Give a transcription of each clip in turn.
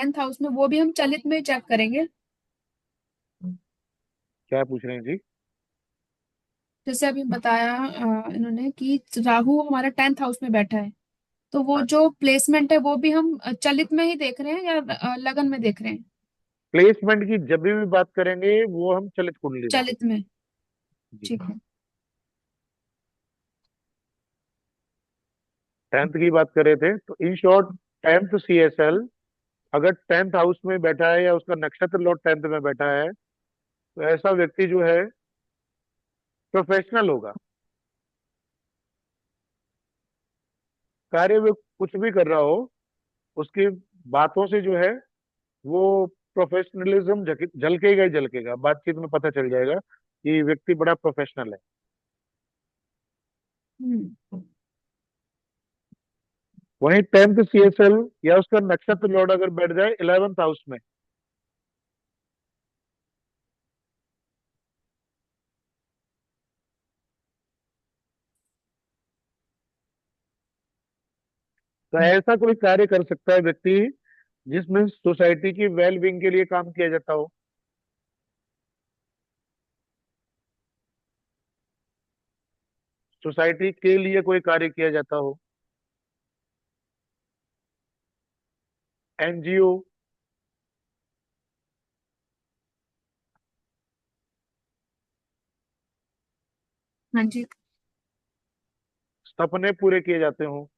Tenth house में, वो भी हम चलित में चेक करेंगे। क्या पूछ रहे हैं जी? जैसे अभी बताया इन्होंने कि राहु हमारा टेंथ हाउस में बैठा है, तो वो हाँ, जो प्लेसमेंट है वो भी हम चलित में ही देख रहे हैं या लगन में देख रहे हैं? प्लेसमेंट की जब भी बात करेंगे वो हम चलित कुंडली में चलित देखेंगे। में। जी। ठीक है। टेंथ की बात कर रहे थे तो इन शॉर्ट, टेंथ सीएसएल अगर टेंथ हाउस में बैठा है या उसका नक्षत्र लॉर्ड टेंथ में बैठा है, तो ऐसा व्यक्ति जो है प्रोफेशनल होगा। कार्य में कुछ भी कर रहा हो, उसकी बातों से जो है वो प्रोफेशनलिज्म झलकेगा ही झलकेगा, बातचीत में पता चल जाएगा कि व्यक्ति बड़ा प्रोफेशनल है। हम्म। वहीं टेंथ सीएसएल या उसका नक्षत्र लॉर्ड अगर बैठ जाए इलेवेंथ हाउस में, तो ऐसा कोई कार्य कर सकता है व्यक्ति जिसमें सोसाइटी की वेल बींग के लिए काम किया जाता हो। सोसाइटी के लिए कोई कार्य किया जाता हो, एनजीओ। हाँ जी। सपने पूरे किए जाते हो।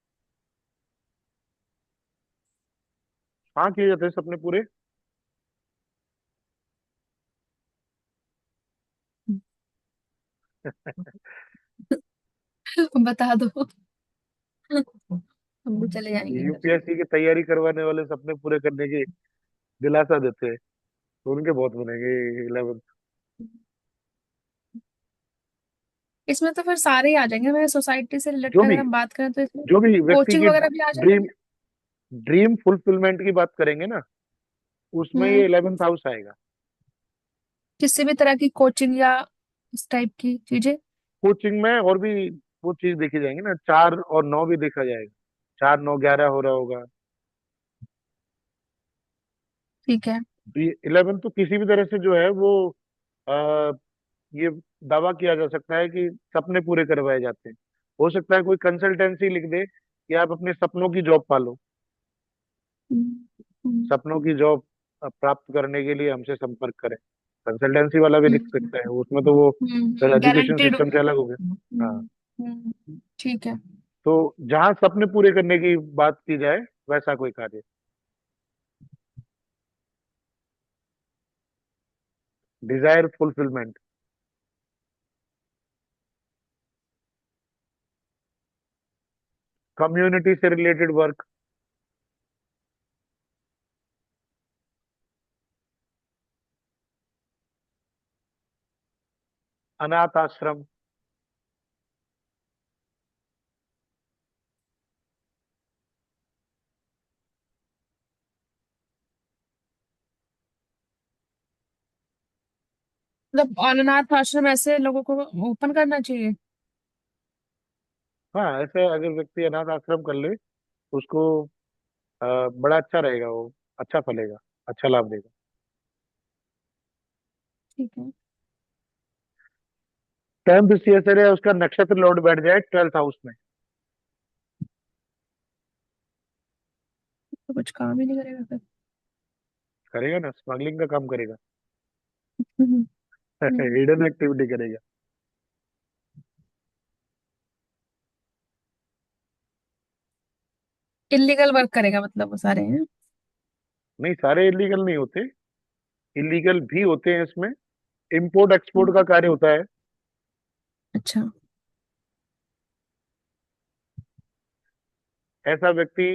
हाँ, किए जाते हैं सपने पूरे। बता दो। हम भी चले जाएंगे फिर। यूपीएससी की तैयारी करवाने वाले सपने पूरे करने की दिलासा देते हैं, तो उनके बहुत बनेंगे 11। इसमें तो फिर सारे ही आ जाएंगे, मैं सोसाइटी से रिलेटेड जो भी अगर हम बात करें तो इसमें जो भी व्यक्ति कोचिंग की वगैरह भी आ जाएगी। ड्रीम ड्रीम फुलफिलमेंट की बात करेंगे ना, उसमें ये हम्म। 11th हाउस आएगा। किसी भी तरह की कोचिंग या इस टाइप की चीजें। कोचिंग में और भी वो चीज देखी जाएंगी ना, 4 और 9 भी देखा जाएगा। 4 9 11 हो रहा होगा। ठीक है। तो ये 11 तो किसी भी तरह से जो है वो आ, ये दावा किया जा सकता है कि सपने पूरे करवाए जाते हैं। हो सकता है कोई कंसल्टेंसी लिख दे कि आप अपने सपनों की जॉब पालो। हम्म। हम्म। सपनों की जॉब प्राप्त करने के लिए हमसे संपर्क करें। कंसल्टेंसी वाला भी लिख सकता है, उसमें तो वो एजुकेशन गारंटेड। सिस्टम से अलग हो गया। हाँ। ठीक है। तो जहां सपने पूरे करने की बात की जाए, वैसा कोई कार्य। Desire fulfilment. कम्युनिटी से रिलेटेड वर्क। अनाथ आश्रम। मतलब अनाथ आश्रम ऐसे लोगों को ओपन करना चाहिए। हाँ, ऐसे अगर व्यक्ति अनाथ आश्रम कर ले तो उसको बड़ा अच्छा रहेगा, वो अच्छा फलेगा, अच्छा लाभ देगा। ठीक है। 10th सीएसएल है, उसका नक्षत्र लॉर्ड बैठ जाए 12th हाउस में। तो कुछ काम ही नहीं करेगा फिर। करेगा ना, स्मगलिंग का काम करेगा। हिडन एक्टिविटी करेगा। इलीगल वर्क करेगा मतलब वो सारे हैं। नहीं, सारे इलीगल नहीं होते, इलीगल भी होते हैं इसमें। इंपोर्ट एक्सपोर्ट का कार्य होता है। अच्छा। ऐसा व्यक्ति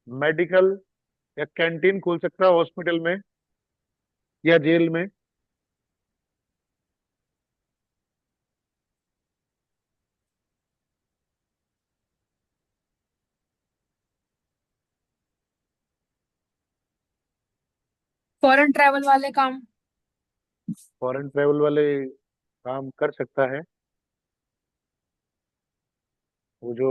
मेडिकल या कैंटीन खोल सकता है हॉस्पिटल में या जेल में। फॉरेन ट्रैवल वाले काम। फॉरेन ट्रेवल वाले काम कर सकता है। वो जो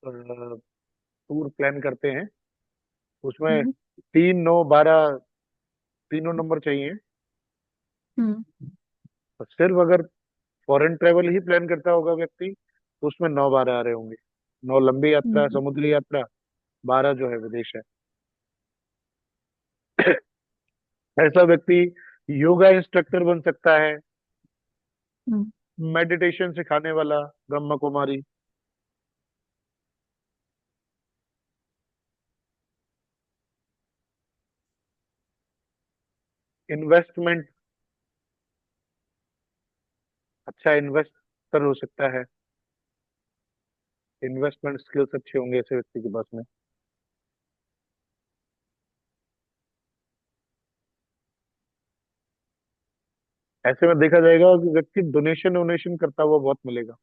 टूर प्लान करते हैं, उसमें हम्म। 3, 9, 12 तीनों नंबर चाहिए। हम्म। और सिर्फ अगर फॉरेन ट्रेवल ही प्लान करता होगा व्यक्ति, तो उसमें 9, 12 आ रहे होंगे। 9 लंबी यात्रा, हम्म। समुद्री यात्रा, 12 जो है विदेश है। ऐसा व्यक्ति योगा इंस्ट्रक्टर बन सकता है, हम्म। मेडिटेशन सिखाने वाला, ब्रह्मा कुमारी। इन्वेस्टमेंट, अच्छा इन्वेस्टर हो सकता है। इन्वेस्टमेंट स्किल्स अच्छे होंगे ऐसे व्यक्ति के पास में। ऐसे में देखा जाएगा कि व्यक्ति डोनेशन वोनेशन करता हुआ बहुत मिलेगा।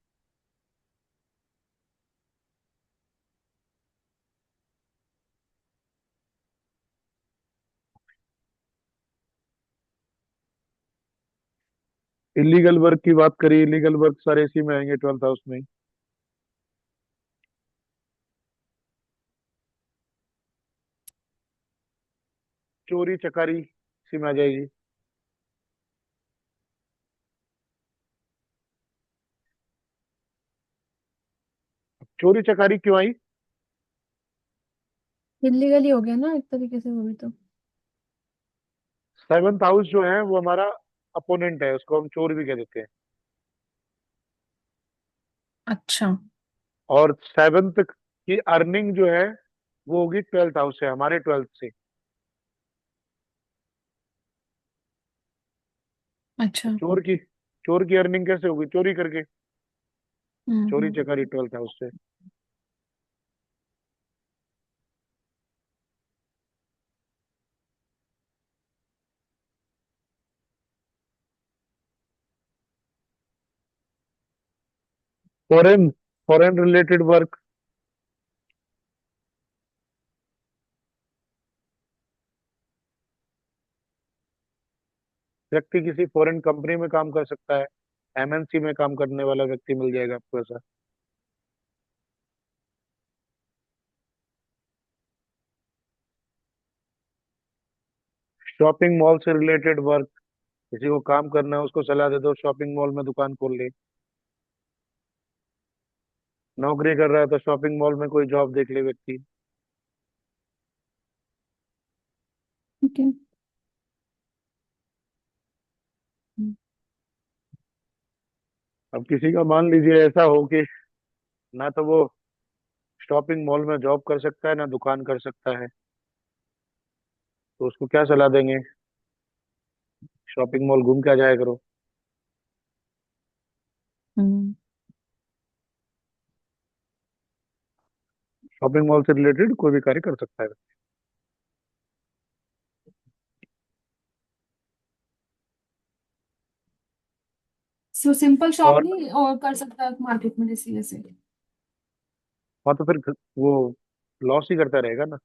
इलीगल वर्क की बात करी, इलीगल वर्क सारे इसी में आएंगे, 12th हाउस में ही। चोरी चकारी इसी में आ जाएगी। चोरी चकारी क्यों आई? इलीगल ही हो गया ना एक तरीके से वो भी तो। 7th हाउस जो है वो हमारा अपोनेंट है, उसको हम चोर भी कह देते हैं। अच्छा। और 7th की अर्निंग जो है वो होगी 12th हाउस से, हमारे 12th से। अच्छा। चोर की अर्निंग कैसे होगी? चोरी करके। चोरी हम्म। चकारी 12th हाउस से। फॉरेन फॉरेन रिलेटेड वर्क, व्यक्ति किसी फॉरेन कंपनी में काम कर सकता है, एमएनसी में काम करने वाला व्यक्ति मिल जाएगा आपको ऐसा। शॉपिंग मॉल से रिलेटेड वर्क, किसी को काम करना है उसको सलाह दे दो शॉपिंग मॉल में दुकान खोल ले। नौकरी कर रहा है तो शॉपिंग मॉल में कोई जॉब देख ले व्यक्ति। ठीक है। हम्म। अब किसी का मान लीजिए ऐसा हो कि ना तो वो शॉपिंग मॉल में जॉब कर सकता है ना दुकान कर सकता है, तो उसको क्या सलाह देंगे? शॉपिंग मॉल घूम के आ जाया करो। हम्म। शॉपिंग मॉल से रिलेटेड कोई भी कार्य कर सकता है। सो सिंपल शॉप और नहीं और कर सकता है मार्केट में जैसे जैसे। हाँ, तो फिर वो लॉस ही करता रहेगा ना।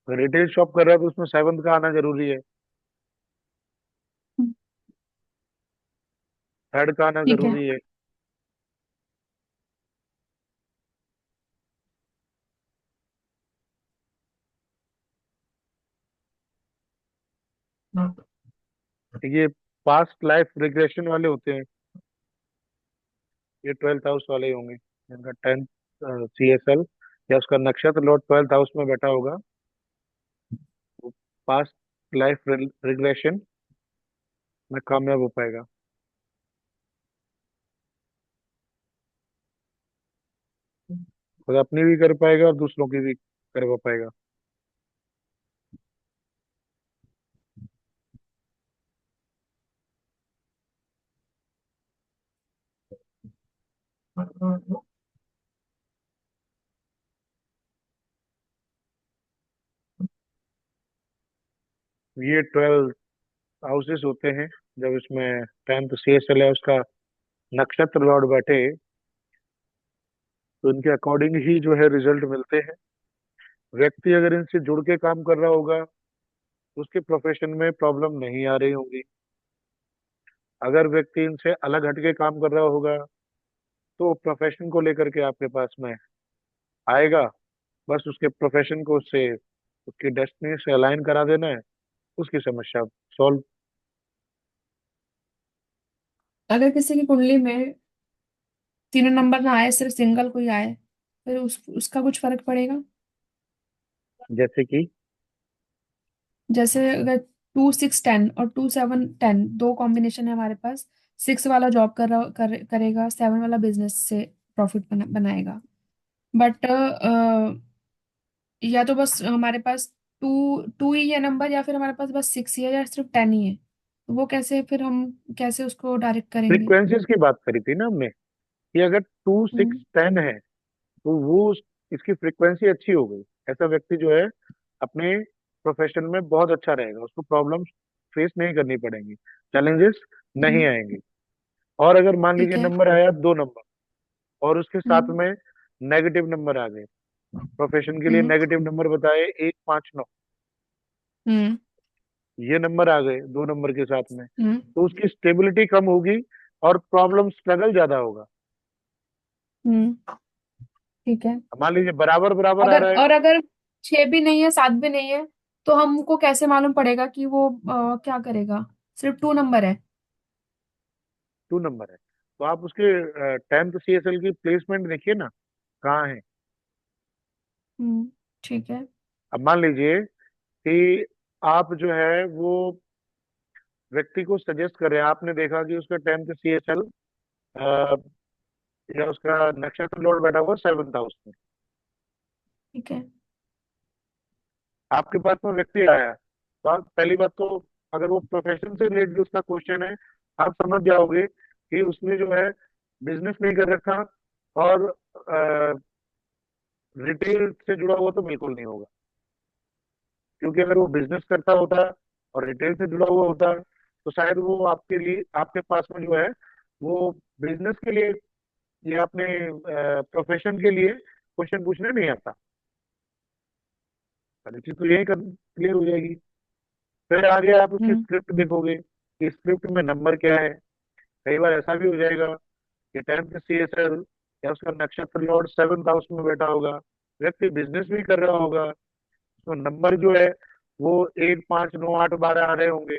रिटेल शॉप कर रहा है तो उसमें 7th का आना जरूरी है, हम्म। 3rd का आना ठीक है। जरूरी है। ये पास्ट लाइफ रिग्रेशन वाले होते हैं, ये 12th हाउस वाले ही होंगे जिनका 10th CSL या उसका नक्षत्र लॉर्ड 12th हाउस में बैठा होगा। वो पास्ट लाइफ रिग्रेशन में कामयाब हो पाएगा। खुद अपनी भी कर पाएगा और दूसरों की भी करवा पाएगा। ये 12 हाउसेस होते हैं। जब इसमें 10th CSL है उसका नक्षत्र लॉर्ड बैठे, तो इनके अकॉर्डिंग ही जो है रिजल्ट मिलते हैं। व्यक्ति अगर इनसे जुड़ के काम कर रहा होगा तो उसके प्रोफेशन में प्रॉब्लम नहीं आ रही होगी। अगर व्यक्ति इनसे अलग हटके काम कर रहा होगा तो प्रोफेशन को लेकर के आपके पास में आएगा। बस उसके प्रोफेशन को उससे उसकी डेस्टिनी से अलाइन करा देना है, उसकी समस्या सॉल्व। अगर किसी की कुंडली में तीनों नंबर ना आए, सिर्फ सिंगल कोई आए, फिर उसका कुछ फर्क पड़ेगा? जैसे कि जैसे अगर 2 6 10 और 2 7 10 दो कॉम्बिनेशन है हमारे पास, 6 वाला जॉब करेगा, 7 वाला बिजनेस से प्रॉफिट बनाएगा। बट या तो बस हमारे पास टू टू ही है नंबर, या फिर हमारे पास बस 6 ही है, या सिर्फ 10 ही है, तो वो कैसे फिर हम कैसे उसको डायरेक्ट करेंगे? फ्रीक्वेंसीज की बात करी थी ना हमने, कि अगर टू हम्म। सिक्स टेन है तो इसकी फ्रीक्वेंसी अच्छी हो गई। ऐसा व्यक्ति जो है अपने प्रोफेशन में बहुत अच्छा रहेगा, उसको प्रॉब्लम फेस नहीं करनी पड़ेंगी, चैलेंजेस नहीं हम्म। आएंगे। और अगर मान ठीक लीजिए है। नंबर आया 2 नंबर, और उसके साथ हम्म। में नेगेटिव नंबर आ गए, प्रोफेशन के लिए हम्म। नेगेटिव नंबर बताए 1 5 9, हम्म। ये नंबर आ गए 2 नंबर के साथ में, हम्म। तो उसकी स्टेबिलिटी कम होगी और प्रॉब्लम स्ट्रगल ज्यादा होगा। हम्म। ठीक है। मान लीजिए बराबर बराबर आ अगर रहा है। और अगर 6 भी नहीं है, 7 भी नहीं है, तो हमको कैसे मालूम पड़ेगा कि वो क्या करेगा? सिर्फ 2 नंबर है। 2 नंबर है तो आप उसके 10th CSL की प्लेसमेंट देखिए ना, कहाँ है। हम्म। ठीक है। अब मान लीजिए कि आप जो है वो व्यक्ति को सजेस्ट कर रहे हैं, आपने देखा कि उसका 10th CSL या उसका नक्षत्र लॉर्ड बैठा हुआ 7th हाउस में। ठीक है। आपके पास में व्यक्ति आया, तो आप पहली बात तो, अगर वो प्रोफेशन से रिलेटेड उसका क्वेश्चन है, आप समझ जाओगे कि उसने जो है बिजनेस नहीं कर रखा, और रिटेल से जुड़ा हुआ तो बिल्कुल नहीं होगा। क्योंकि अगर वो बिजनेस करता होता और रिटेल से जुड़ा हुआ होता, तो शायद वो आपके लिए, आपके पास में जो है वो बिजनेस के लिए या अपने प्रोफेशन के लिए क्वेश्चन पूछने नहीं आता। पहली चीज तो यही क्लियर हो जाएगी। फिर आगे आप उसकी हम्म। स्क्रिप्ट देखोगे कि स्क्रिप्ट में नंबर क्या है। कई बार ऐसा भी हो जाएगा कि 10th CSL या उसका नक्षत्र लॉर्ड 7th हाउस में बैठा होगा, व्यक्ति बिजनेस भी कर रहा होगा, तो नंबर जो है वो 1 5 9 8 12 आ रहे होंगे,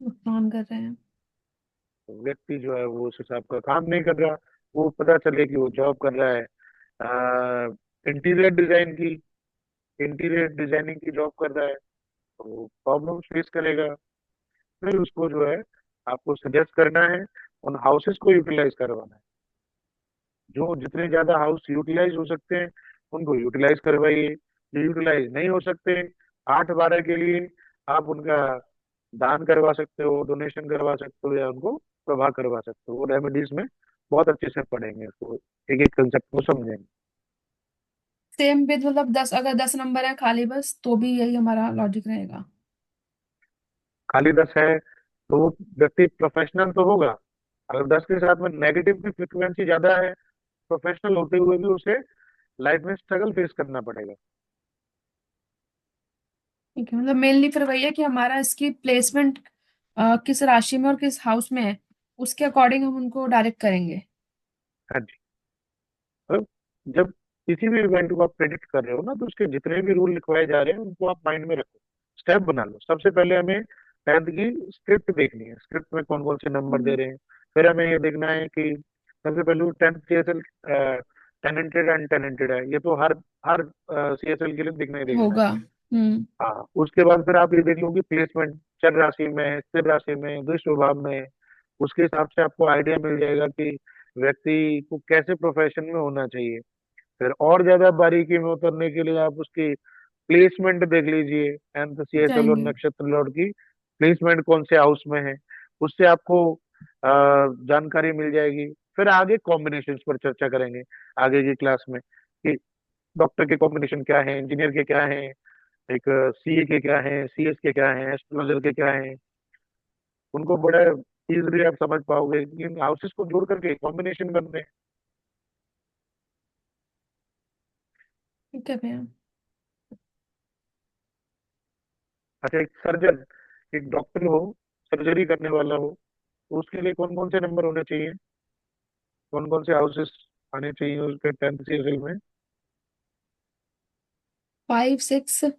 नुकसान कर रहे हैं। तो व्यक्ति जो है वो उस हिसाब का काम नहीं कर रहा। वो पता चले कि वो जॉब कर रहा है इंटीरियर डिजाइन की, इंटीरियर डिजाइनिंग की जॉब कर रहा है, तो वो प्रॉब्लम फेस करेगा। फिर उसको जो है आपको सजेस्ट करना है, उन हाउसेस को यूटिलाइज करवाना है। जो जितने ज्यादा हाउस यूटिलाइज हो सकते हैं उनको यूटिलाइज करवाइए। जो यूटिलाइज नहीं हो सकते 8 12 के लिए आप उनका दान करवा सकते हो, डोनेशन करवा सकते हो, या उनको प्रवाह करवा सकते हो। वो रेमेडीज में बहुत अच्छे से पढ़ेंगे, तो एक एक कंसेप्ट को समझेंगे। सेम विद मतलब 10, अगर 10 नंबर है खाली बस, तो भी यही हमारा लॉजिक रहेगा। खाली 10 है तो वो व्यक्ति प्रोफेशनल तो होगा। अगर 10 के साथ में नेगेटिव की फ्रिक्वेंसी ज्यादा है, प्रोफेशनल होते हुए भी उसे लाइफ में स्ट्रगल फेस करना पड़ेगा। ठीक है, मतलब मेनली फिर वही है कि हमारा इसकी प्लेसमेंट किस राशि में और किस हाउस में है, उसके अकॉर्डिंग हम उनको डायरेक्ट करेंगे। हाँ जी। मतलब जब किसी भी इवेंट को आप प्रेडिक्ट कर रहे हो ना, तो उसके जितने भी रूल लिखवाए जा रहे हैं उनको आप माइंड में रखो, स्टेप बना लो। सबसे पहले हमें 10th की स्क्रिप्ट देखनी है, स्क्रिप्ट में कौन कौन से नंबर दे हम्म। रहे हैं। फिर हमें ये देखना है कि सबसे पहले 10th CSL टेनेंटेड एंड टेनेंटेड है, ये तो हर हर CSL के लिए देखना ही देखना है। होगा। हम्म। हाँ, उसके बाद फिर आप ये देख लो कि प्लेसमेंट चर राशि में है, स्थिर राशि में है, दुष्ट प्रभाव में है। उसके हिसाब से आपको आइडिया मिल जाएगा कि व्यक्ति को कैसे प्रोफेशन में होना चाहिए। फिर और ज्यादा बारीकी में उतरने के लिए आप उसकी प्लेसमेंट देख लीजिए, 10th CSL और जाएंगे। नक्षत्र लॉर्ड की प्लेसमेंट कौन से हाउस में है, उससे आपको जानकारी मिल जाएगी। फिर आगे कॉम्बिनेशन पर चर्चा करेंगे आगे की क्लास में, कि डॉक्टर के कॉम्बिनेशन क्या है, इंजीनियर के क्या है, एक CA के क्या है, CS के क्या है, एस्ट्रोलॉजर के क्या है। उनको बड़ा इजीली आप समझ पाओगे कि इन हाउसेस को जोड़ करके कॉम्बिनेशन बनते हैं। ठीक है भैया। अच्छा, एक सर्जन, एक डॉक्टर हो, सर्जरी करने वाला हो, तो उसके लिए कौन कौन से नंबर होने चाहिए? कौन कौन से हाउसेस आने चाहिए उसके 10th सीरियल में? 5, 6,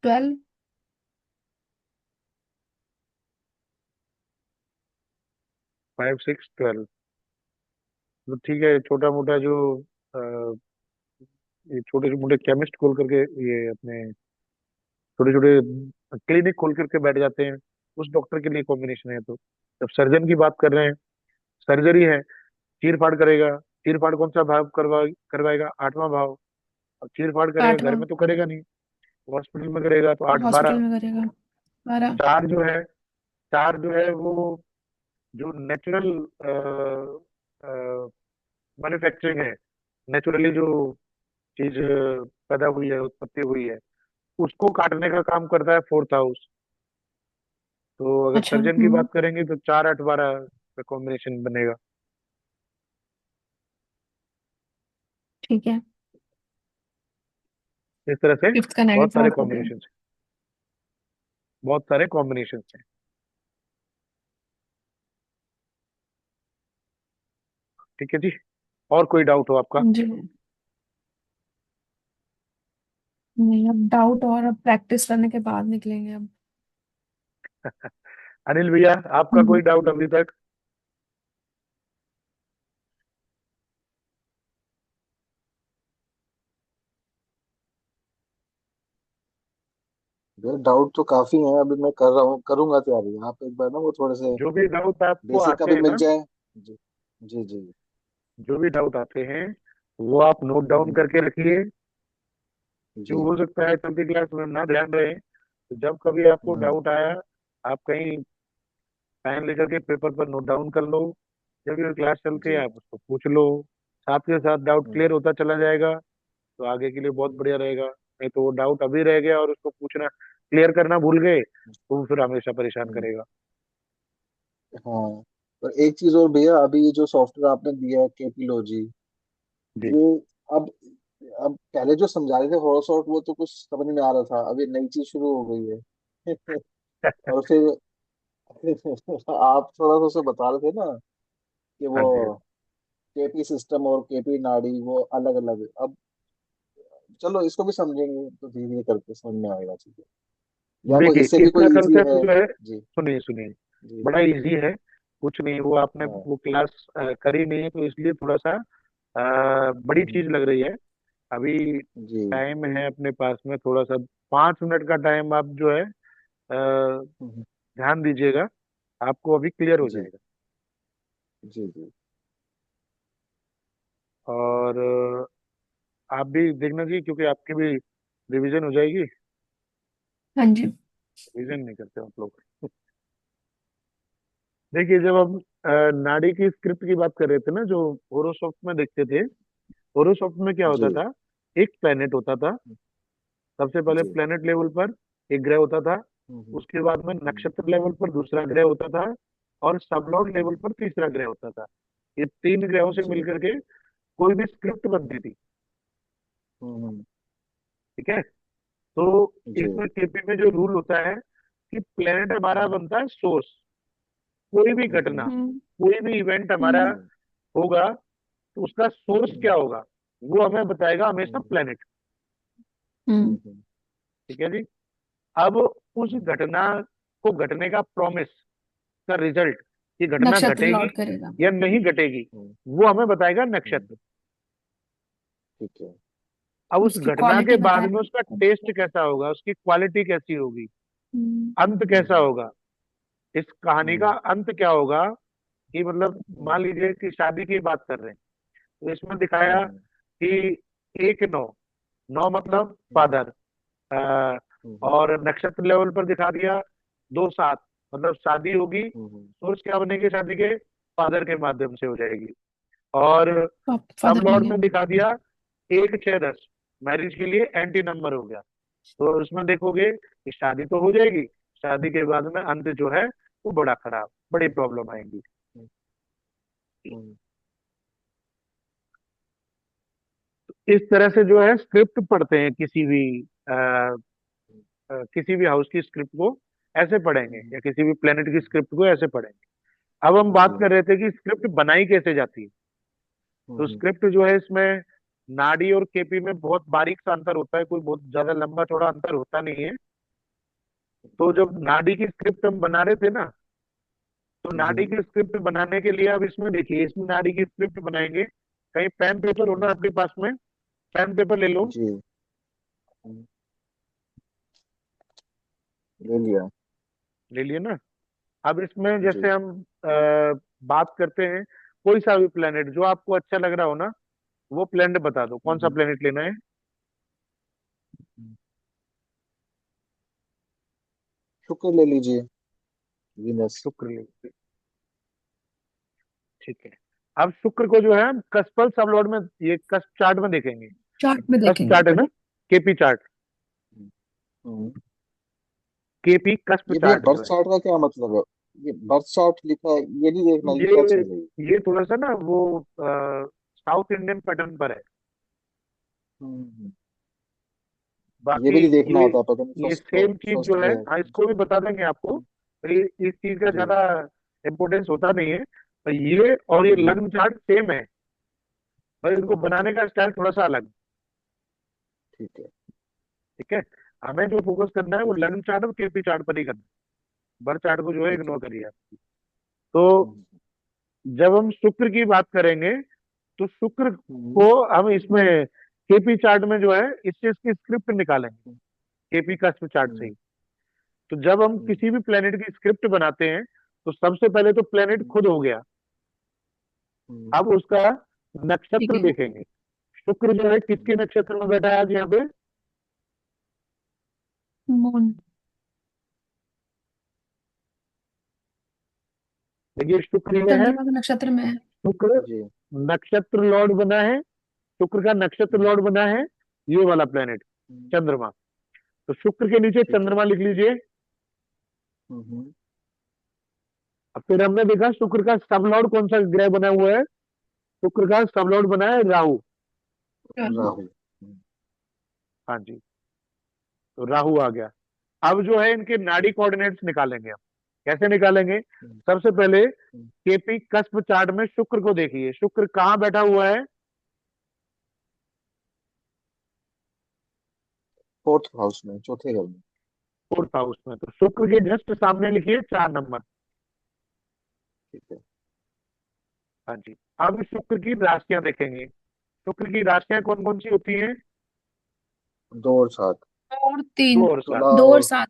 12। 5, 6, 12। तो ठीक है, छोटा मोटा जो अ, ये छोटे मोटे केमिस्ट खोल करके, ये अपने छोटे छोटे क्लिनिक खोल करके बैठ जाते हैं, उस डॉक्टर के लिए कॉम्बिनेशन है। तो जब सर्जन की बात कर रहे हैं, सर्जरी है, चीर फाड़ करेगा। चीर फाड़ कौन सा भाव करवाएगा? 8वां भाव। अब चीर फाड़ करेगा घर 8वां। में तो करेगा नहीं, हॉस्पिटल में करेगा, तो 8, हॉस्पिटल 12। में करेगा। 12। चार जो है, चार जो है वो जो नेचुरल मैन्युफैक्चरिंग है, नेचुरली जो चीज पैदा हुई है, उत्पत्ति हुई है, उसको काटने का काम करता है 4th हाउस। तो अगर अच्छा। सर्जन की बात करेंगे तो 4, 8, 12 का कॉम्बिनेशन बनेगा। ठीक है। इस तरह से 5th का बहुत नेगेटिव सारे आउट हो गया। कॉम्बिनेशन हैं, बहुत सारे कॉम्बिनेशन हैं। ठीक है जी। और कोई डाउट हो आपका? जी नहीं, अब डाउट और अब प्रैक्टिस करने के बाद निकलेंगे अब। अनिल भैया, आपका हम्म। कोई डाउट अभी तक? यार डाउट तो काफी है, अभी मैं कर रहा हूँ, करूंगा तैयारी। आप एक बार ना वो थोड़े से जो भी डाउट आपको बेसिक का आते भी हैं मिल ना, जाए। जी जी जी। जो भी डाउट आते हैं वो आप नोट डाउन हम्म, करके रखिए। जी। क्यों, हो सकता है चलती क्लास में ना ध्यान रहे, तो जब कभी आपको हम्म, डाउट आया, आप कहीं पेन लेकर के पेपर पर नोट डाउन कर लो। जब ये क्लास चलती है जी। आप उसको पूछ लो, साथ के साथ डाउट हम्म, क्लियर होता चला जाएगा, तो आगे के लिए बहुत बढ़िया रहेगा। नहीं तो वो डाउट अभी रह गया और उसको पूछना, क्लियर करना भूल गए, तो वो फिर हमेशा परेशान हम्म, करेगा। हाँ। और एक चीज और भैया, अभी ये जो सॉफ्टवेयर आपने दिया है केपीलॉजी, जी। ये अब अब पहले जो समझा रहे थे हॉट वो तो कुछ समझ में आ रहा था, अभी नई चीज शुरू हो गई है। और फिर आप थोड़ा सा उसे बता रहे थे ना कि हाँ वो जी, हाँ केपी सिस्टम और केपी नाड़ी वो अलग अलग। अब चलो इसको भी समझेंगे तो धीरे धीरे करके समझ में आएगा चीजें। जी। या कोई देखिए, इससे भी इसका कोई इजी कंसेप्ट है? जो है, जी सुनिए सुनिए, जी। बड़ा इजी है। कुछ नहीं, वो आपने हाँ। वो क्लास करी नहीं है तो इसलिए थोड़ा सा बड़ी हम्म, चीज लग रही है अभी। जी। टाइम है अपने पास में थोड़ा सा, 5 मिनट का टाइम आप जो है हम्म, ध्यान दीजिएगा, आपको अभी क्लियर हो जी जाएगा। जी जी। और आप भी देखना चाहिए, क्योंकि आपकी भी रिवीजन हो जाएगी। हाँ जी। रिवीजन नहीं करते आप लोग। देखिए, जब हम नाड़ी की स्क्रिप्ट की बात कर रहे थे ना, जो होरोस्कोप में देखते थे, होरोस्कोप में क्या होता जी था? एक प्लेनेट होता था, सबसे पहले जी। प्लेनेट लेवल पर एक ग्रह होता था, हम्म, उसके बाद में हम्म, नक्षत्र लेवल पर दूसरा ग्रह होता था, और सबलॉर्ड लेवल हम्म, पर तीसरा ग्रह होता था। ये 3 ग्रहों से जी। मिलकर के कोई भी स्क्रिप्ट बनती थी। हम्म, ठीक है। तो जी। इसमें केपी में जो रूल होता है कि प्लेनेट हमारा हम्म, बनता है सोर्स। कोई भी घटना, हम्म, हम्म। कोई भी इवेंट हमारा हम्म। हम्म, होगा, तो उसका सोर्स क्या हम्म, होगा, वो हमें बताएगा हमेशा हम्म, प्लेनेट। हम्म। ठीक है जी। अब उस हम्म, घटना को घटने का प्रॉमिस का रिजल्ट, ये घटना नक्षत्र घटेगी लॉर्ड करेगा। या नहीं घटेगी, हम्म, वो हमें बताएगा हम्म, नक्षत्र। ठीक है। अब उस उसकी घटना के क्वालिटी बाद बताए। में उसका टेस्ट कैसा होगा, उसकी क्वालिटी कैसी होगी, हम्म। अंत कैसा हम्म, होगा, इस कहानी का हम्म, अंत क्या होगा। कि मतलब हम्म, मान लीजिए कि शादी की बात कर रहे हैं, तो इसमें दिखाया हम्म, कि 1, 9, 9 मतलब हम्म, फादर, हम्म, और नक्षत्र लेवल पर दिखा दिया 2, 7 मतलब शादी होगी। हम्म, सोर्स क्या बनेगी शादी के? फादर के माध्यम से हो जाएगी। और सब फादर लॉर्ड बनेंगे। में दिखा दिया 1, 6, 10, मैरिज के लिए एंटी नंबर हो गया। तो उसमें देखोगे कि शादी तो हो जाएगी, शादी के बाद में अंत जो है वो बड़ा खराब, बड़ी प्रॉब्लम आएगी। हम्म, इस तरह से जो है स्क्रिप्ट पढ़ते हैं, किसी भी हाउस की स्क्रिप्ट को ऐसे पढ़ेंगे, हम्म, या किसी भी प्लेनेट की स्क्रिप्ट को ऐसे पढ़ेंगे। अब हम बात जी। कर रहे थे कि स्क्रिप्ट बनाई कैसे जाती है। तो हम्म। स्क्रिप्ट जो है इसमें नाडी और केपी में बहुत बारीक सा अंतर होता है, कोई बहुत ज्यादा लंबा चौड़ा अंतर होता नहीं है। तो जब नाडी की स्क्रिप्ट हम बना रहे थे ना, तो नाडी हम्म। की स्क्रिप्ट बनाने के लिए अब इसमें देखिए, इसमें नाडी की स्क्रिप्ट बनाएंगे। कहीं पेन पेपर हो ना हम्म। आपके पास में, पेन पेपर ले लो। जी। हम्म, ले लिया। ले लिए ना। अब इसमें जी। जैसे हम बात करते हैं, कोई सा भी प्लेनेट जो आपको अच्छा लग रहा हो ना, वो प्लेनेट बता दो, कौन सा हम्म। प्लेनेट लेना है। शुक्र ले लीजिए। वीनस। शुक्र ले, ठीक है। अब शुक्र को जो है हम कस्पल सबलॉट में, ये कस्प चार्ट में देखेंगे। चार्ट में कस्प देखेंगे। चार्ट है ना, केपी चार्ट, हम्म। केपी कस्प ये भैया चार्ट बर्थ जो है, चार्ट का क्या मतलब है? ये बर्थ चार्ट लिखा है, ये नहीं देखना, ये क्या ये चीज है ये? ये थोड़ा सा ना वो साउथ इंडियन पैटर्न पर है। हम्म। ये बाकी भी नहीं देखना ये होता, पता नहीं ये फर्स्ट सेम चीज फर्स्ट जो है, पे है। हाँ इसको भी बता देंगे आपको। तो ये इस चीज का जी। ज्यादा इम्पोर्टेंस होता नहीं है। तो ये और ये हम्म। लग्न चार्ट सेम है, पर इनको बनाने का स्टाइल थोड़ा सा अलग। ठीक है। ठीक है। हमें जो फोकस करना है वो ठीक है। लग्न चार्ट और केपी चार्ट पर ही करना है। बर चार्ट को जो है ठीक है। इग्नोर करिए आप। तो हम्म। जब हम शुक्र की बात करेंगे, तो शुक्र हम्म। को हम इसमें केपी चार्ट में जो है इससे इसकी स्क्रिप्ट निकालेंगे, केपी का चार्ट से हम्म। ही। तो जब हम हम्म। किसी भी प्लेनेट की स्क्रिप्ट बनाते हैं, तो सबसे पहले तो प्लेनेट हम्म। खुद हो गया। हम्म। अब उसका ठीक नक्षत्र है। देखेंगे। शुक्र जो है किसके नक्षत्र में बैठा है आज यहाँ पे। मून। देखिए शुक्र ये है, चंद्रमा के नक्षत्र में है। शुक्र जी। नक्षत्र लॉर्ड बना है, शुक्र का नक्षत्र हम्म। लॉर्ड बना है ये वाला प्लेनेट, हम्म। चंद्रमा। तो शुक्र के नीचे ठीक है। चंद्रमा लिख लीजिए। हम्म। अब फिर हमने देखा शुक्र का सब लॉर्ड कौन सा ग्रह बना हुआ है। शुक्र का सब लॉर्ड बना है राहु। राहु। राहु। हाँ जी, तो राहु आ गया। अब जो है इनके नाड़ी कोऑर्डिनेट्स निकालेंगे हम। कैसे निकालेंगे? हम्म। सबसे पहले हम्म। केपी कस्प चार्ट में शुक्र को देखिए, शुक्र कहाँ बैठा हुआ है। फोर्थ हाउस में, चौथे घर में। फोर्थ हाउस में। तो शुक्र के जस्ट सामने लिखिए 4 नंबर। ठीक है। हाँ जी। अब शुक्र की राशियां देखेंगे। शुक्र की राशियां कौन कौन सी होती हैं? 2 और 7। दो और दो तीन। और सात। तुला दो और और सात।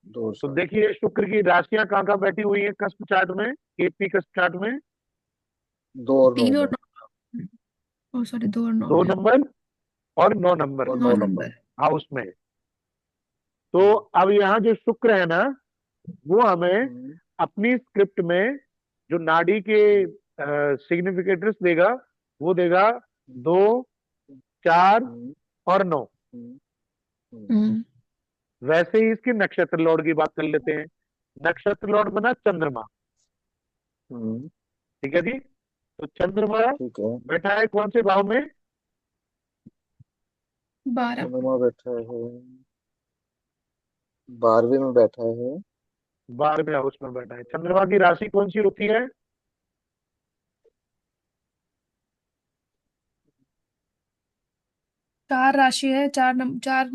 2 और 7। तो देखिए शुक्र की राशियां कहाँ कहाँ बैठी हुई है कस्प चार्ट में, केपी कस्प चार्ट में। 2 और 9 तीन और में। नौ। ओ सॉरी, 2 और 9 दो में। नंबर और 9 नंबर और नौ 9 नंबर। नंबर हाउस में। तो हम्म। अब यहाँ जो शुक्र है ना, वो हमें हम्म। अपनी स्क्रिप्ट में जो नाड़ी के हम्म। सिग्निफिकेटर्स देगा, वो देगा हम्म। 2, 4 हम्म। और 9। हम्म। हम्म। हम्म। वैसे ही इसके नक्षत्र लॉर्ड की बात कर लेते हैं। नक्षत्र लॉर्ड बना चंद्रमा। हम्म। ठीक है जी। तो चंद्रमा ठीक है। बैठा है कौन से भाव में? 12। चंद्रमा बैठा है 12वें में बैठा है। 12वें हाउस में बैठा है। चंद्रमा की राशि कौन सी होती है? 4 राशि है, 4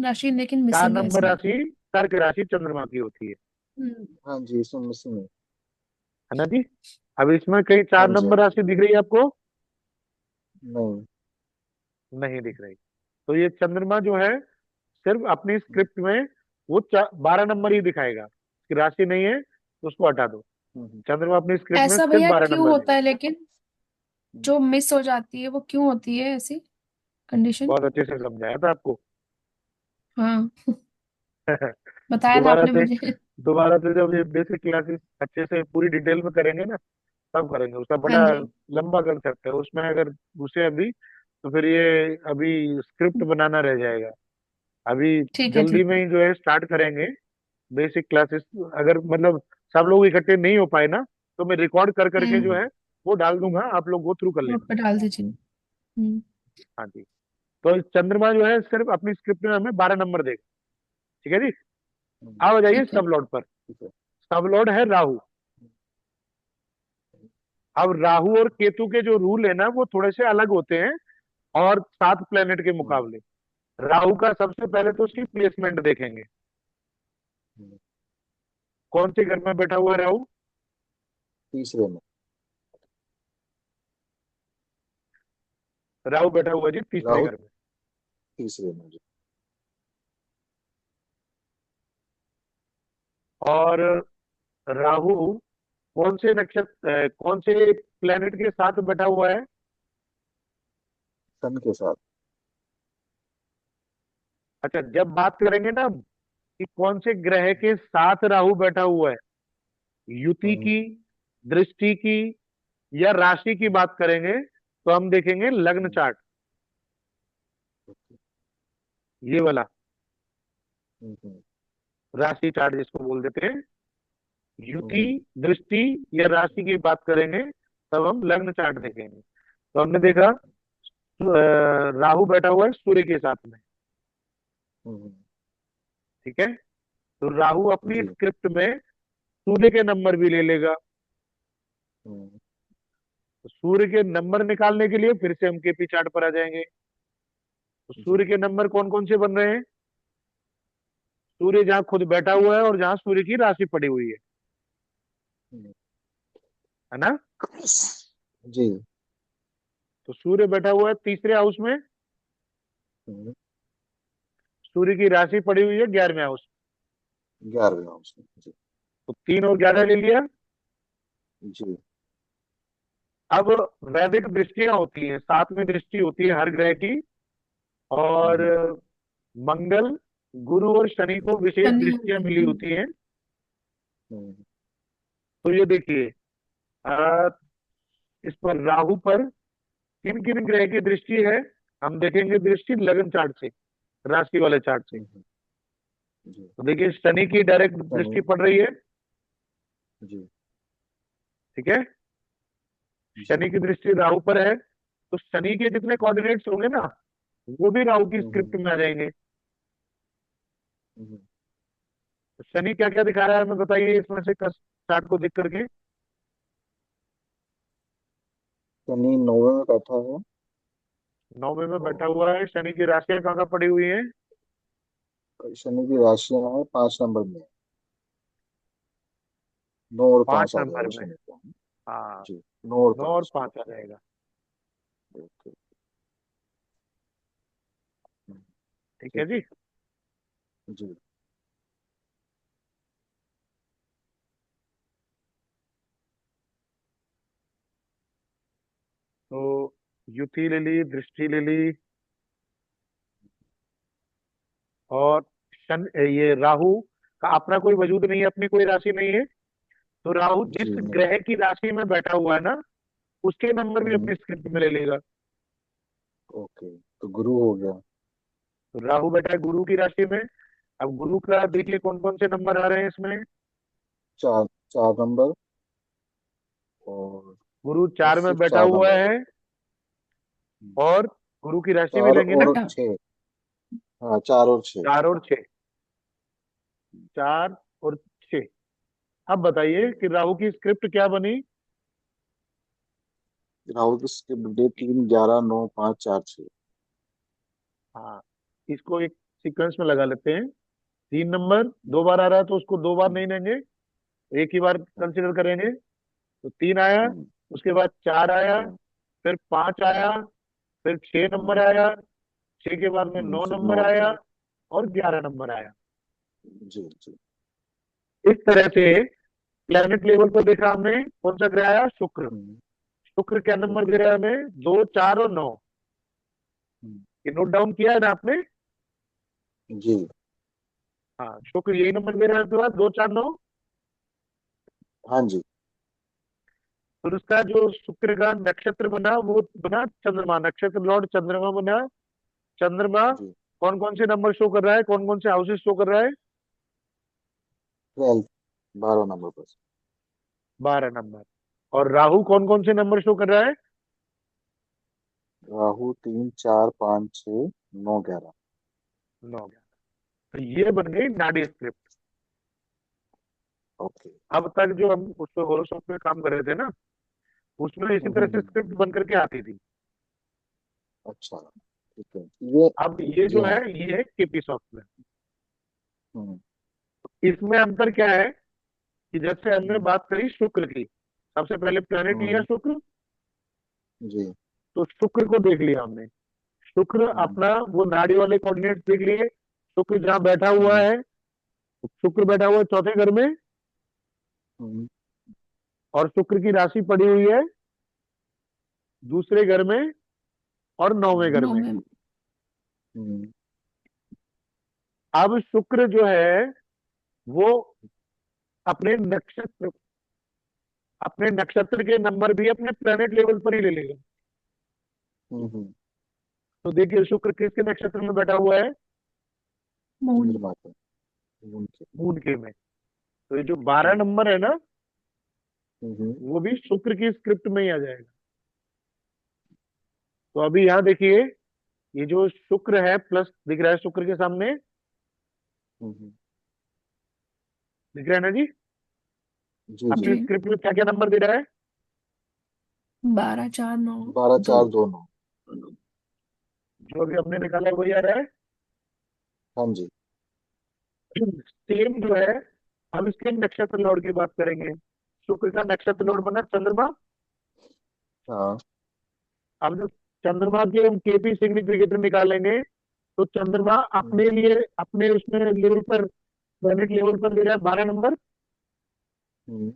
राशि लेकिन चार मिसिंग है नंबर इसमें। राशि कर्क राशि चंद्रमा की होती हम्म। हाँ जी, इसमें मिसिंग है। है ना जी। अब इसमें कहीं हाँ चार जी। हाँ नंबर जी। राशि दिख रही है आपको? नहीं। नहीं दिख रही। तो ये चंद्रमा जो है सिर्फ अपनी स्क्रिप्ट में वो 12 नंबर ही दिखाएगा, उसकी राशि नहीं है तो उसको हटा दो। हम्म। चंद्रमा अपनी स्क्रिप्ट में ऐसा सिर्फ भैया बारह क्यों नंबर होता दिखाएगा। है लेकिन? जो मिस हो जाती है वो क्यों होती है ऐसी कंडीशन? बहुत अच्छे से समझाया था आपको। हाँ, बताया था दोबारा आपने से, मुझे। दोबारा से जब ये बेसिक क्लासेस अच्छे से पूरी डिटेल में करेंगे ना, तब करेंगे। उसका हाँ बड़ा जी। लंबा कर सकते हैं उसमें, अगर घुसे अभी तो फिर ये अभी स्क्रिप्ट बनाना रह जाएगा। अभी ठीक है, जल्दी ठीक में है। ही जो है स्टार्ट करेंगे बेसिक क्लासेस। अगर मतलब सब लोग इकट्ठे नहीं हो पाए ना, तो मैं रिकॉर्ड कर करके जो हम्म। है वो डाल दूंगा, आप लोग गो थ्रू कर नोट लेना। पे डाल दीजिए। हाँ जी। तो इस चंद्रमा जो है सिर्फ अपनी स्क्रिप्ट में हमें 12 नंबर देगा। ठीक है जी। अब आ जाइए ठीक है। सब लॉर्ड पर। ठीक है। सब लॉर्ड है राहु। अब राहु और केतु के जो रूल है ना वो थोड़े से अलग होते हैं और 7 प्लेनेट के हम्म, मुकाबले। राहु का सबसे पहले तो उसकी प्लेसमेंट देखेंगे। हम्म, कौन से घर में बैठा हुआ है राहु? तीसरे में। राहु बैठा हुआ है जी तीसरे राहु घर में। तीसरे में जी। और राहु कौन से नक्षत्र कौन से प्लेनेट के साथ बैठा हुआ है? सन के साथ। अच्छा, जब बात करेंगे ना कि कौन से ग्रह के साथ राहु बैठा हुआ है, युति हम्म, की, दृष्टि की या राशि की बात करेंगे, तो हम देखेंगे लग्न हम्म, चार्ट, ये वाला हम्म, राशि चार्ट जिसको बोल देते हैं। युति, हम्म, दृष्टि या राशि की बात करेंगे तब हम लग्न चार्ट देखेंगे। तो हमने देखा राहु बैठा हुआ है सूर्य के साथ में। हम्म, ठीक है, तो राहु अपनी जी। स्क्रिप्ट में सूर्य के नंबर भी ले लेगा। हम्म, तो सूर्य के नंबर निकालने के लिए फिर से हम केपी चार्ट पर आ जाएंगे। तो जी। सूर्य के नंबर कौन कौन से बन रहे हैं? सूर्य जहां खुद बैठा हुआ है और जहां सूर्य की राशि पड़ी हुई हम्म, है ना। जी। तो सूर्य बैठा हुआ है तीसरे हाउस में, हम्म, सूर्य की राशि पड़ी हुई है 11वें हाउस। 11वें हाउस में जी। तो 3 और 11 ले लिया। जी। अब वैदिक दृष्टियां होती हैं, 7 में दृष्टि होती है हर ग्रह की। और हम्म, मंगल, गुरु और शनि को विशेष शनि। दृष्टियां मिली होती हैं। हम्म, तो ये देखिए, अ, इस पर राहु पर किन किन ग्रह की दृष्टि है, हम देखेंगे दृष्टि लगन चार्ट से, राशि वाले चार्ट से। हम्म, जी। तो देखिए शनि की डायरेक्ट शनि। दृष्टि पड़ रही है। जी। ठीक है, जी। शनि की दृष्टि राहु पर है, तो शनि के जितने कोऑर्डिनेट्स होंगे ना वो भी राहु की हम्म, स्क्रिप्ट में आ जाएंगे। हम्म, तो शनि क्या क्या दिखा रहा है हमें बताइए इसमें से चार्ट को देख करके। शनि 9वें में बैठा है। 9वें में बैठा और हुआ है, शनि की राशियां कहाँ कहाँ पड़ी हुई है? शनि की राशियां हैं 5 नंबर में। 9 और 5 पांच आ नंबर जाएगा में। शनि का। हाँ, जी। 9 और 9 और 5। 5 आ जाएगा। ओके। हम्म, ठीक है ठीक है। जी। जी। तो युति ले ली, दृष्टि ले ली, और ये राहु का अपना कोई वजूद नहीं है, अपनी कोई राशि नहीं है। तो राहु जी जिस नहीं। ग्रह की राशि में बैठा हुआ है ना उसके नंबर भी हम्म, अपनी स्क्रिप्ट में ले लेगा। ओके। तो गुरु हो गया। तो राहु बैठा है गुरु की राशि में। अब गुरु का देखिए कौन कौन से नंबर आ रहे हैं इसमें। 4। 4 नंबर। और गुरु और 4 में सिर्फ बैठा 4 नंबर हुआ है। है, और गुरु की राशि में चार लेंगे और ना। 6। हाँ, 4 और 6। 4 और 6, 4 और 6। अब बताइए कि राहु की स्क्रिप्ट क्या बनी। राहुल की स्क्रिप्ट डे 3, 11, 9, 5, 4, 6। हाँ, इसको एक सीक्वेंस में लगा लेते हैं। 3 नंबर 2 बार आ रहा है तो उसको 2 बार नहीं लेंगे, एक ही बार कंसिडर करेंगे। तो 3 आया, हम्म, उसके बाद 4 आया, फिर 5 आया, फिर 6 नंबर हम्म, आया, 6 के बाद में 9 नंबर 9 और आया, 11। और 11 नंबर आया। जी। जी। इस तरह से प्लेनेट लेवल पर देखा हमने कौन सा ग्रह आया, शुक्र। हम्म, शुक्र क्या नंबर दे ओके। रहा है हमें, 2, 4 और 9। हम्म, ये नोट डाउन किया है ना आपने? जी। हाँ, शुक्र यही नंबर दे रहा है आपके पास, 2, 4, 9। हाँ जी। फिर उसका जो शुक्र का नक्षत्र बना वो बना चंद्रमा, नक्षत्र लॉर्ड चंद्रमा बना। चंद्रमा जी। कौन कौन से नंबर शो कर रहा है, कौन कौन से हाउसेस शो कर रहा है? 12। 12 नंबर पर। 12 नंबर। और राहु कौन कौन से नंबर शो कर रहा है? राहु 3, 4, 5, 6, 9, 11। 9। तो ये बन गई नाड़ी स्क्रिप्ट। ओके। अब तक जो हम उस पर होरोस्कोप पे काम कर रहे थे ना, उसमें इसी तरह से स्क्रिप्ट बन करके आती थी। अच्छा, ठीक है ये। अब ये जी जो है हाँ। ये है केपी सॉफ्टवेयर। हम्म। इसमें अंतर क्या है कि जैसे हमने हम्म। बात करी शुक्र की, सबसे पहले प्लेनेट लिया हम्म। शुक्र। जी। तो शुक्र को देख लिया हमने। शुक्र हम्म। अपना वो नाड़ी वाले कोऑर्डिनेट देख लिए। शुक्र जहाँ बैठा हुआ हम्म। है, शुक्र बैठा हुआ है चौथे घर में, हम्म। और शुक्र की राशि पड़ी हुई है दूसरे घर में और नौवें घर हम्म। 9 में। में। हम्म। अब शुक्र जो है वो अपने नक्षत्र अपने नक्षत्र के नंबर भी अपने प्लेनेट लेवल पर ही ले लेगा। हम्म। तो देखिए शुक्र किसके नक्षत्र में बैठा हुआ है? मून। चंद्रमा के। उनके। मून के में। तो ये जो 12 हम्म। नंबर है ना, हम्म। वो भी शुक्र की स्क्रिप्ट में ही आ जाएगा। तो अभी यहाँ देखिए, ये जो शुक्र है प्लस दिख रहा है शुक्र के सामने, हम्म। दिख रहा है ना जी? जी जी। अपनी जी। स्क्रिप्ट में क्या क्या नंबर दे रहा है? 12 4 9 12 2। 4 2 9। जो अभी हमने निकाला है वही आ रहा है। हाँ जी। सेम जो है, हम इसके नक्षत्र लॉर्ड की बात करेंगे। शुक्र का नक्षत्र लॉर्ड बना चंद्रमा। हाँ। अब जब चंद्रमा के हम केपी सिग्निफिकेटर निकालेंगे, तो चंद्रमा हम्म। अपने लिए अपने उसमें लेवल पर, प्लेनेट लेवल पर दे रहा है 12 नंबर। हम्म।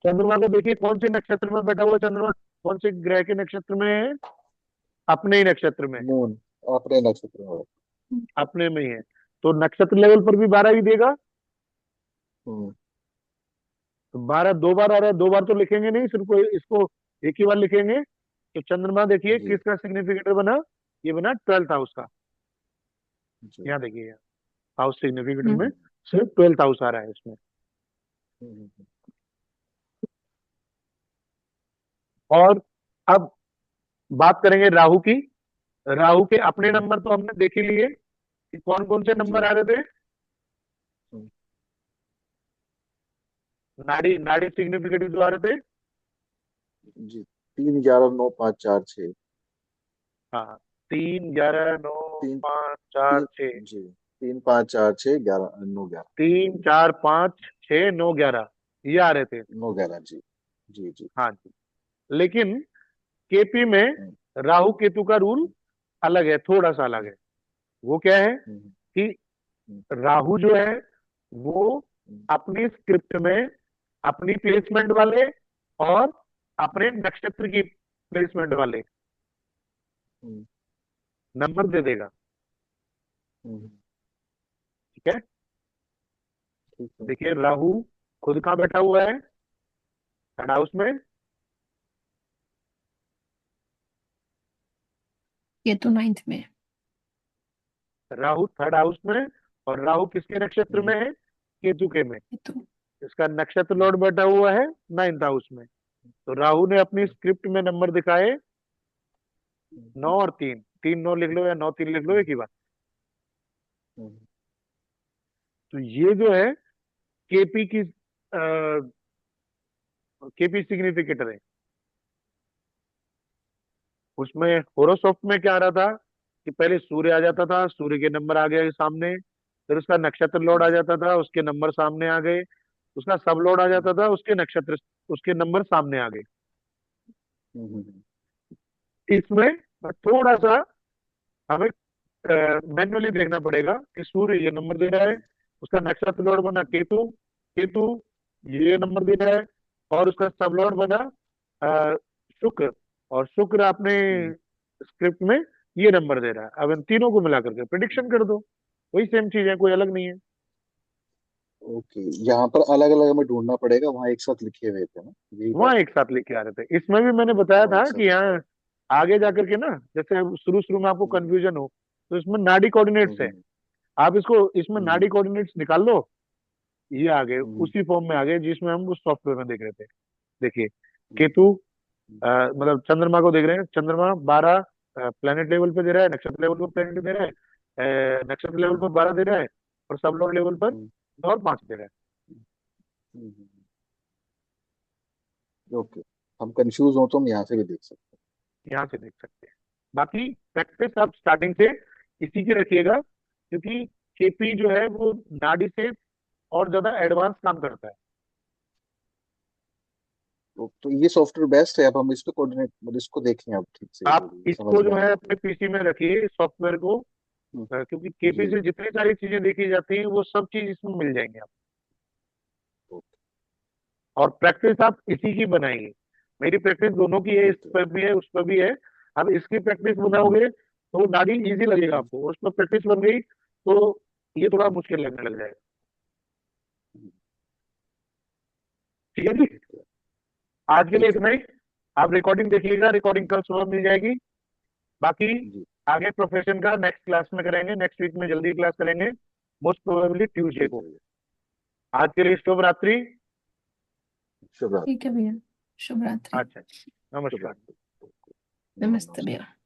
चंद्रमा को देखिए कौन से नक्षत्र में बैठा हुआ है चंद्रमा, कौन से ग्रह के नक्षत्र में है? अपने ही नक्षत्र में। मून अपने नक्षत्र में। अपने में ही है। तो नक्षत्र लेवल पर भी 12 ही देगा। हम्म। तो 12 दो बार आ रहा है, दो बार तो लिखेंगे नहीं, सिर्फ इसको एक ही बार लिखेंगे। तो चंद्रमा देखिए जी किसका सिग्निफिकेटर बना? ये बना 12th हाउस का। जी। यहाँ देखिए, हाउस सिग्निफिकेटर में हम्म। सिर्फ 12th हाउस आ रहा है इसमें। हम्म। और अब बात करेंगे राहु की। राहु के अपने हम्म। नंबर तो हमने देख ही लिए कि कौन कौन से नंबर जी। आ रहे थे। हम्म। नाड़ी नाड़ी सिग्निफिकेटर जो आ रहे थे। जी 3 11 9 5 4 6। हाँ, 3 11 9 तीन 5 4 तीन 6। जी 3 5 4 6 11 9 11। 3 4 5 6 9 11 ये आ रहे थे। 9 11 जी। जी जी। हाँ जी। लेकिन केपी में हम्म। राहु केतु का रूल अलग है, थोड़ा सा अलग है। वो क्या है हम्म। कि हम्म। राहु जो है वो हम्म। अपनी स्क्रिप्ट में अपनी प्लेसमेंट वाले और अपने नक्षत्र की प्लेसमेंट वाले हम्म। नंबर दे देगा। हम्म। ठीक है। ठीक है। देखिए राहु खुद कहाँ बैठा हुआ है? थर्ड हाउस में। केतु 9th में। राहु थर्ड हाउस में। और राहु किसके नक्षत्र हम्म। में है? केतु के में। केतु। इसका नक्षत्र लॉर्ड बैठा हुआ है 9th हाउस में। तो राहु ने अपनी स्क्रिप्ट में नंबर दिखाए 9 और 3। 3 9 लिख लो या 9 3 लिख लो, एक ही बात। हम्म। तो ये जो है केपी की केपी सिग्निफिकेटर है। उसमें होरोस्कोप में क्या आ रहा था कि पहले सूर्य आ जाता था, सूर्य के नंबर आ गए सामने। फिर उसका नक्षत्र लॉर्ड आ जाता था, उसके नंबर सामने आ गए। उसका सब लॉर्ड आ जाता था, उसके नक्षत्र उसके नंबर सामने आ गए। हम्म। इसमें थोड़ा सा हमें मैन्युअली देखना पड़ेगा कि सूर्य ये नंबर दे रहा है, उसका नक्षत्र लॉर्ड बना केतु। केतु ये नंबर दे रहा है, और उसका सब लॉर्ड बना अ, शुक्र। और शुक्र अपने हम्म। स्क्रिप्ट में ये नंबर दे रहा है। अब इन तीनों को मिला करके प्रिडिक्शन कर दो। वही सेम चीज है, कोई अलग नहीं है। ओके, यहाँ पर अलग अलग हमें ढूंढना पड़ेगा, वहाँ एक साथ लिखे हुए थे ना, यही बात वहां है। एक साथ लेके आ रहे थे, इसमें भी मैंने बताया वहाँ था एक कि साथ लिखे। यहाँ आगे जाकर के ना, जैसे शुरू शुरू में आपको हम्म। कंफ्यूजन हो, तो इसमें नाड़ी कोऑर्डिनेट्स है। हम्म। आप इसको इसमें हम्म। नाड़ी कोऑर्डिनेट्स निकाल लो। ये आ गए, हम्म। उसी फॉर्म में आ गए जिसमें हम उस सॉफ्टवेयर में देख रहे थे। देखिए हम्म। केतु मतलब चंद्रमा को देख रहे हैं। चंद्रमा 12 प्लेनेट लेवल पे दे रहा है, नक्षत्र लेवल पर प्लेनेट दे रहा है। नक्षत्र लेवल पर 12 दे रहा है, और सब लॉर्ड लेवल पर हम्म। 2 और 5 दे रहा है। हम्म। ओके। हम कंफ्यूज हो तो हम यहाँ से भी देख सकते यहाँ से देख सकते हैं। बाकी प्रैक्टिस आप स्टार्टिंग से इसी की रखिएगा, क्योंकि केपी जो है वो नाडी से और ज्यादा एडवांस काम करता है। हैं। तो ये सॉफ्टवेयर बेस्ट है, अब हम इस पे कोऑर्डिनेट इसको देखें अब ठीक से, आप समझ इसको में जो आ है रहा अपने पीसी में रखिए सॉफ्टवेयर को, है। क्योंकि केपी जी। से जितनी सारी चीजें देखी जाती हैं वो सब चीज इसमें मिल जाएंगी आपको। ओके। और प्रैक्टिस आप इसी की बनाएंगे। मेरी प्रैक्टिस दोनों की है, इस ठीक है। पर भी है उस पर भी है। अब इसकी प्रैक्टिस हम्म, बनाओगे तो नाडी इजी लगेगा हम्म, आपको, उस पर प्रैक्टिस बन गई तो ये थोड़ा मुश्किल लगने लग जाएगा। हम्म, ठीक है जी, ठीक है। आज के लिए ठीक है। इतना ही। आप रिकॉर्डिंग देखिएगा, रिकॉर्डिंग कल सुबह मिल जाएगी। बाकी जी। आगे प्रोफेशन का नेक्स्ट क्लास में करेंगे, नेक्स्ट वीक में जल्दी क्लास करेंगे, मोस्ट प्रोबेबली ट्यूसडे ठीक को। है। आज के लिए शुभ रात्रि। शुभ ठीक है रात्रि। भैया, शुभ रात्रि। अच्छा, नमस्कार। शुभ रात्रि। नमस्ते नमस्कार। भैया।